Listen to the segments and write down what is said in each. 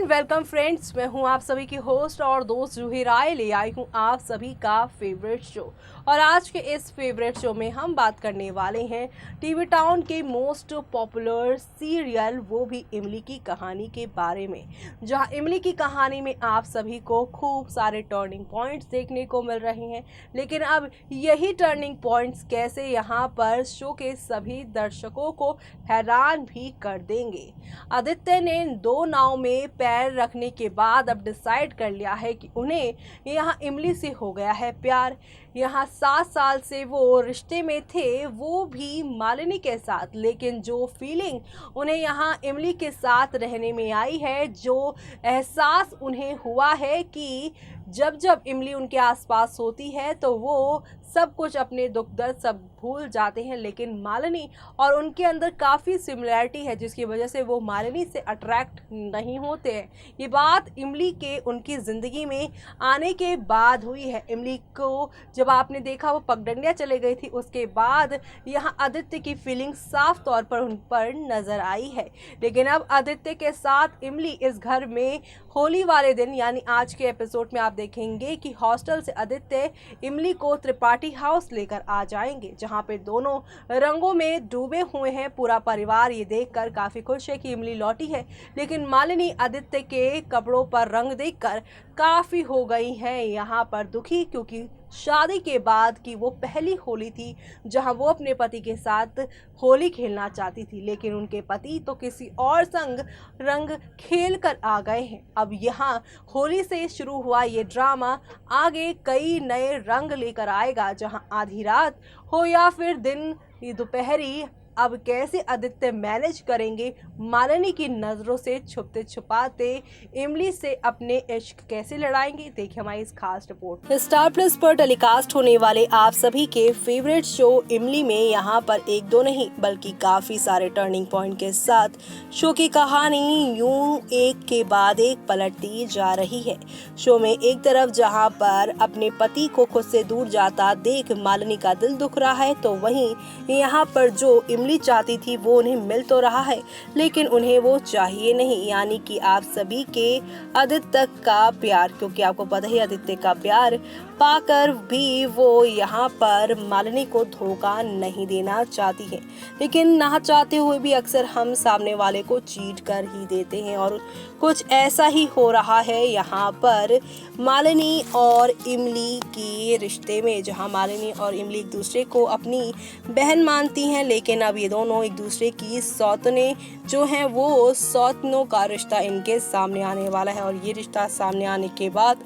And welcome friends, मैं हूं आप सभी की होस्ट और दोस्त जूही राय। ले आई हूं आप सभी का फेवरेट शो। और आज के इस फेवरेट शो में हम बात करने वाले हैं टीवी टाउन के मोस्ट पॉपुलर सीरियल, वो भी इमली की कहानी के बारे में। जहां इमली की कहानी में आप सभी को खूब सारे टर्निंग पॉइंट्स देखने को मिल रहे हैं, लेकिन अब यही टर्निंग पॉइंट्स कैसे यहां पर शो के सभी दर्शकों को हैरान भी कर देंगे। आदित्य ने दो नाव में पैर रखने के बाद अब डिसाइड कर लिया है कि उन्हें यहाँ इमली से हो गया है प्यार। यहाँ 7 साल से वो रिश्ते में थे, वो भी मालिनी के साथ, लेकिन जो फीलिंग उन्हें यहाँ इमली के साथ रहने में आई है, जो एहसास उन्हें हुआ है कि जब जब इमली उनके आसपास होती है तो वो सब कुछ, अपने दुख दर्द सब भूल जाते हैं। लेकिन मालिनी और उनके अंदर काफ़ी सिमिलैरिटी है, जिसकी वजह से वो मालिनी से अट्रैक्ट नहीं होते हैं। ये बात इमली के उनकी ज़िंदगी में आने के बाद हुई है। इमली को जब आपने देखा वो पगडंडिया चले गई थी, उसके बाद यहाँ आदित्य की फीलिंग साफ तौर पर उन पर नज़र आई है। लेकिन अब आदित्य के साथ इमली इस घर में होली वाले दिन, यानी आज के एपिसोड में आप देखेंगे कि हॉस्टल से आदित्य इमली को त्रिपाठी हाउस लेकर आ जाएंगे, जहां पे दोनों रंगों में डूबे हुए हैं। पूरा परिवार ये देखकर काफी खुश है कि इमली लौटी है, लेकिन मालिनी आदित्य के कपड़ों पर रंग देखकर काफी हो गई है यहाँ पर दुखी, क्योंकि शादी के बाद की वो पहली होली थी जहां वो अपने पति के साथ होली खेलना चाहती थी, लेकिन उनके पति तो किसी और संग रंग खेल कर आ गए हैं। अब यहाँ होली से शुरू हुआ ये ड्रामा आगे कई नए रंग लेकर आएगा, जहां आधी रात हो या फिर दिन दोपहरी, अब कैसे आदित्य मैनेज करेंगे मालिनी की नज़रों से छुपते छुपाते इमली से अपने इश्क कैसे लड़ाएंगे, देखिए हमारी इस खास रिपोर्ट। स्टार प्लस पर टेलीकास्ट होने वाले आप सभी के फेवरेट शो इमली में यहाँ पर एक दो नहीं बल्कि काफी सारे टर्निंग पॉइंट के साथ शो की कहानी यूं एक के बाद एक पलटती जा रही है। शो में एक तरफ जहाँ पर अपने पति को खुद से दूर जाता देख मालिनी का दिल दुख रहा है, तो वहीं यहाँ पर जो इमली चाहती थी वो उन्हें मिल तो रहा है, लेकिन उन्हें वो चाहिए नहीं, यानी कि आप सभी के आदित्य का प्यार। क्योंकि आपको पता ही आदित्य का प्यार पाकर भी वो यहाँ पर मालिनी को धोखा नहीं देना चाहती है, लेकिन ना चाहते हुए भी अक्सर हम सामने वाले को चीट कर ही देते हैं। और कुछ ऐसा ही हो रहा है यहाँ पर मालिनी और इमली के रिश्ते में, जहाँ मालिनी और इमली एक दूसरे को अपनी बहन मानती हैं, लेकिन अब ये दोनों एक दूसरे की सौतने जो हैं, वो सौतनों का रिश्ता इनके सामने आने वाला है। और ये रिश्ता सामने आने के बाद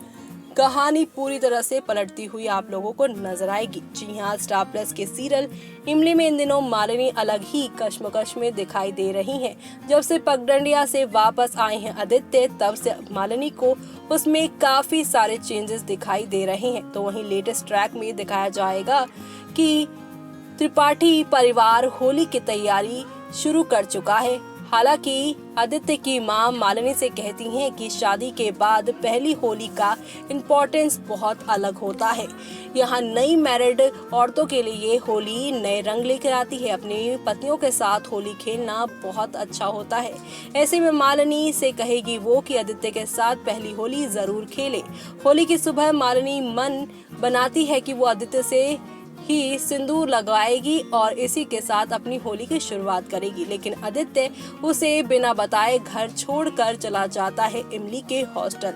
कहानी पूरी तरह से पलटती हुई आप लोगों को नजर आएगी। जी हाँ, स्टार प्लस के सीरियल इमली में इन दिनों मालिनी अलग ही कश्मकश में दिखाई दे रही हैं। जब से पगडंडिया से वापस आए हैं आदित्य, तब से मालिनी को उसमें काफी सारे चेंजेस दिखाई दे रहे हैं। तो वहीं लेटेस्ट ट्रैक में दिखाया जाएगा कि त्रिपाठी परिवार होली की तैयारी शुरू कर चुका है। हालांकि आदित्य की मां मालिनी से कहती हैं कि शादी के बाद पहली होली का इम्पोर्टेंस बहुत अलग होता है। यहाँ नई मैरिड औरतों के लिए ये होली नए रंग लेकर आती है। अपनी पतियों के साथ होली खेलना बहुत अच्छा होता है। ऐसे में मालिनी से कहेगी वो कि आदित्य के साथ पहली होली जरूर खेले। होली की सुबह मालिनी मन बनाती है कि वो आदित्य से ही सिंदूर लगाएगी और इसी के साथ अपनी होली की शुरुआत करेगी, लेकिन आदित्य उसे बिना बताए घर छोड़कर चला जाता है इमली के हॉस्टल।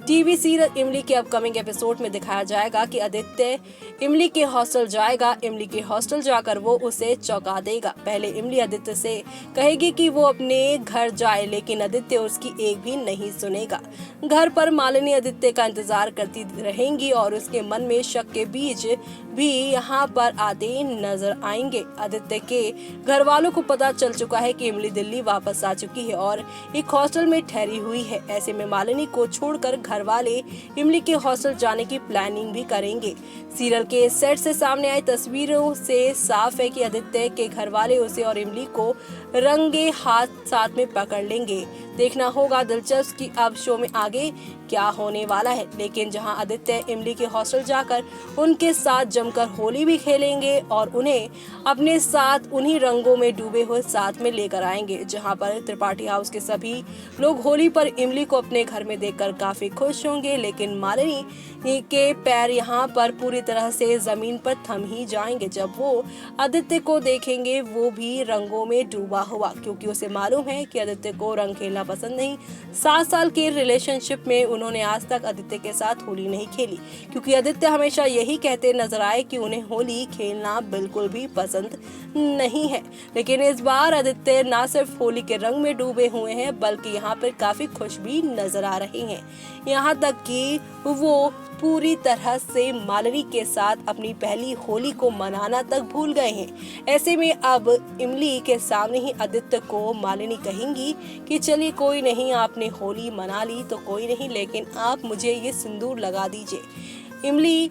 टीवी सीरियल इमली के अपकमिंग एपिसोड में दिखाया जाएगा कि आदित्य इमली के हॉस्टल जाएगा। इमली के हॉस्टल जाकर वो उसे चौंका देगा। पहले इमली आदित्य से कहेगी कि वो अपने घर जाए, लेकिन आदित्य उसकी एक भी नहीं सुनेगा। घर पर मालिनी आदित्य का इंतजार करती रहेंगी और उसके मन में शक के बीज भी यहाँ पर आते नजर आएंगे। आदित्य के घर वालों को पता चल चुका है कि इमली दिल्ली वापस आ चुकी है और एक हॉस्टल में ठहरी हुई है। ऐसे में मालिनी को छोड़कर घर वाले इमली के हॉस्टल जाने की प्लानिंग भी करेंगे। सीरियल के सेट से सामने आई तस्वीरों से साफ है कि आदित्य के घर वाले उसे और इमली को रंगे हाथ साथ में पकड़ लेंगे। देखना होगा दिलचस्प कि अब शो में आगे क्या होने वाला है। लेकिन जहां आदित्य इमली के हॉस्टल जाकर उनके साथ जमकर होली होली भी खेलेंगे और उन्हें अपने साथ उन्हीं रंगों में डूबे हुए साथ में लेकर आएंगे। जहां पर त्रिपाठी हाउस के सभी लोग होली पर इमली को अपने घर में देखकर काफी खुश होंगे, लेकिन मालिनी के पैर यहाँ पर पूरी तरह से जमीन पर थम ही जाएंगे जब वो आदित्य को देखेंगे, वो भी रंगों में डूबा हुआ, क्योंकि उसे मालूम है कि आदित्य को रंग खेलना पसंद नहीं। 7 साल के रिलेशनशिप में उन्होंने आज तक आदित्य के साथ होली नहीं खेली, क्योंकि आदित्य हमेशा यही कहते नजर आए कि उन्हें होली खेलना बिल्कुल भी पसंद नहीं है। लेकिन इस बार आदित्य न सिर्फ होली के रंग में डूबे हुए हैं, बल्कि यहाँ पर काफी खुश भी नजर आ रहे हैं। यहाँ तक कि वो पूरी तरह से मालिनी के साथ अपनी पहली होली को मनाना तक भूल गए हैं। ऐसे में अब इमली के सामने ही आदित्य को मालिनी कहेंगी कि चलिए कोई नहीं, आपने होली मना ली तो कोई नहीं, लेकिन आप मुझे ये सिंदूर लगा दीजिए। इमली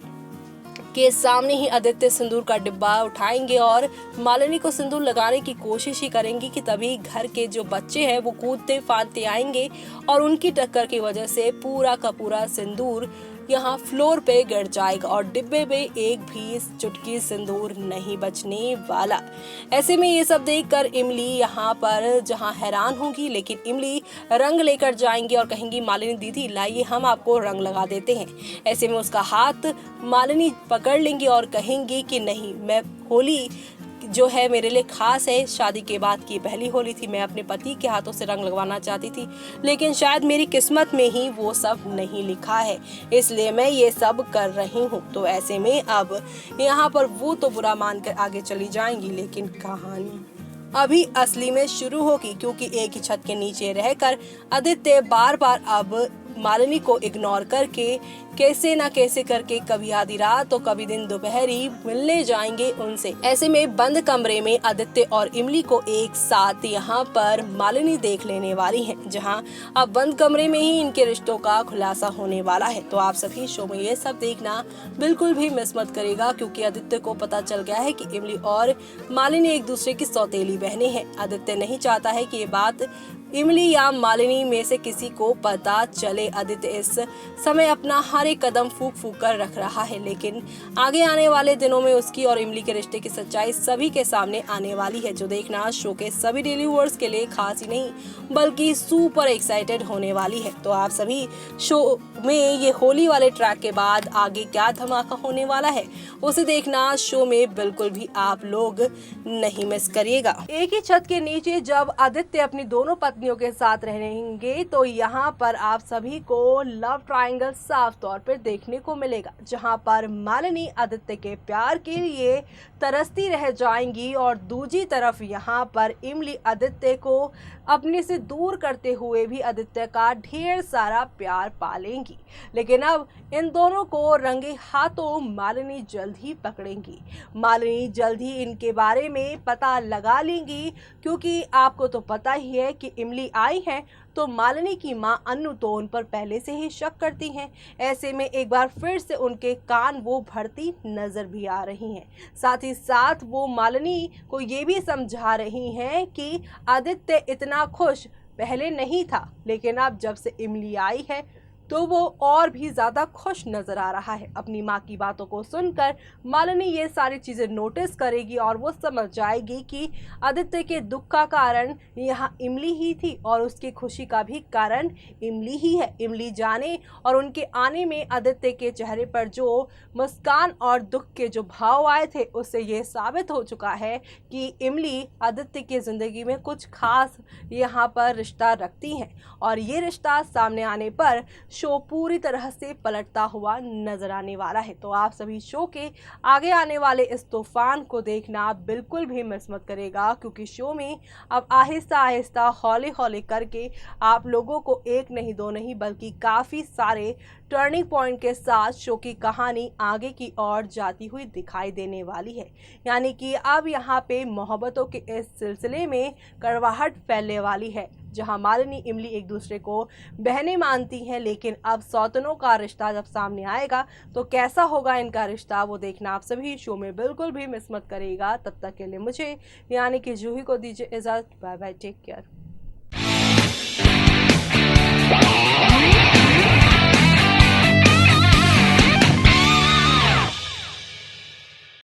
के सामने ही आदित्य सिंदूर का डिब्बा उठाएंगे और मालिनी को सिंदूर लगाने की कोशिश ही करेंगी कि तभी घर के जो बच्चे हैं वो कूदते फांदते आएंगे और उनकी टक्कर की वजह से पूरा का पूरा सिंदूर यहाँ फ्लोर पे गिर जाएगा और डिब्बे में एक भी चुटकी सिंदूर नहीं बचने वाला। ऐसे में ये सब देखकर इमली यहाँ पर जहाँ हैरान होगी, लेकिन इमली रंग लेकर जाएंगी और कहेंगी मालिनी दीदी लाइए हम आपको रंग लगा देते हैं। ऐसे में उसका हाथ मालिनी पकड़ लेंगी और कहेंगी कि नहीं, मैं होली जो है मेरे लिए खास है, शादी के बाद की पहली होली थी, मैं अपने पति के हाथों से रंग लगवाना चाहती थी, लेकिन शायद मेरी किस्मत में ही वो सब नहीं लिखा है, इसलिए मैं ये सब कर रही हूँ। तो ऐसे में अब यहाँ पर वो तो बुरा मानकर आगे चली जाएंगी, लेकिन कहानी अभी असली में शुरू होगी, क्योंकि एक ही छत के नीचे रहकर आदित्य बार बार अब मालिनी को इग्नोर करके कैसे ना कैसे करके कभी आधी रात तो कभी दिन दोपहरी मिलने जाएंगे उनसे। ऐसे में बंद कमरे में आदित्य और इमली को एक साथ यहाँ पर मालिनी देख लेने वाली है, जहाँ अब बंद कमरे में ही इनके रिश्तों का खुलासा होने वाला है। तो आप सभी शो में ये सब देखना बिल्कुल भी मिस मत करेगा, क्योंकि आदित्य को पता चल गया है कि इमली और मालिनी एक दूसरे की सौतेली बहनें हैं। आदित्य नहीं चाहता है कि ये बात इमली या मालिनी में से किसी को पता चले। आदित्य इस समय अपना हर एक कदम फूंक फूंक कर रख रहा है, लेकिन आगे आने वाले दिनों में उसकी और इमली के रिश्ते की सच्चाई सभी के सामने आने वाली है, जो देखना शो के सभी डेली व्यूअर्स के लिए खास ही नहीं बल्कि सुपर एक्साइटेड होने वाली है। तो आप सभी शो में ये होली वाले ट्रैक के बाद आगे क्या धमाका होने वाला है उसे देखना शो में बिल्कुल भी आप लोग नहीं मिस करिएगा। एक ही छत के नीचे जब आदित्य अपनी दोनों पत्नियों के साथ रहेंगे तो यहाँ पर आप सभी को लव ट्रायंगल साफ तौर पर देखने को मिलेगा, जहाँ पर मालिनी आदित्य के प्यार के लिए तरसती रह जाएंगी और दूसरी तरफ यहाँ पर इमली आदित्य को अपने से दूर करते हुए भी आदित्य का ढेर सारा प्यार पालेंगी। लेकिन अब इन दोनों को रंगे हाथों मालिनी जल्द ही पकड़ेंगी। मालिनी जल्द ही इनके बारे में पता लगा लेंगी, क्योंकि आपको तो पता ही है कि इमली आई है तो मालिनी की मां अन्नू तो उन पर पहले से ही शक करती हैं। ऐसे में एक बार फिर से उनके कान वो भरती नजर भी आ रही हैं। साथ ही साथ वो मालिनी को ये भी समझा रही हैं कि आदित्य इतना खुश पहले नहीं था, लेकिन अब जब से इमली आई है तो वो और भी ज़्यादा खुश नज़र आ रहा है। अपनी माँ की बातों को सुनकर मालिनी ये सारी चीज़ें नोटिस करेगी और वो समझ जाएगी कि आदित्य के दुख का कारण यहाँ इमली ही थी और उसकी खुशी का भी कारण इमली ही है। इमली जाने और उनके आने में आदित्य के चेहरे पर जो मुस्कान और दुख के जो भाव आए थे, उससे ये साबित हो चुका है कि इमली आदित्य की ज़िंदगी में कुछ खास यहाँ पर रिश्ता रखती हैं और ये रिश्ता सामने आने पर शो पूरी तरह से पलटता हुआ नजर आने वाला है। तो आप सभी शो के आगे आने वाले इस तूफान को देखना बिल्कुल भी मिस मत करेगा, क्योंकि शो में अब आहिस्ता आहिस्ता हौले हौले करके आप लोगों को एक नहीं दो नहीं बल्कि काफ़ी सारे टर्निंग पॉइंट के साथ शो की कहानी आगे की ओर जाती हुई दिखाई देने वाली है। यानी कि अब यहाँ पे मोहब्बतों के इस सिलसिले में कड़वाहट फैलने वाली है, जहां मालिनी इमली एक दूसरे को बहनें मानती हैं, लेकिन अब सौतनों का रिश्ता जब सामने आएगा तो कैसा होगा इनका रिश्ता, वो देखना आप सभी शो में बिल्कुल भी मिस मत करिएगा। तब तक के लिए मुझे यानी कि जूही को दीजिए इजाज़त। Bye bye, take care.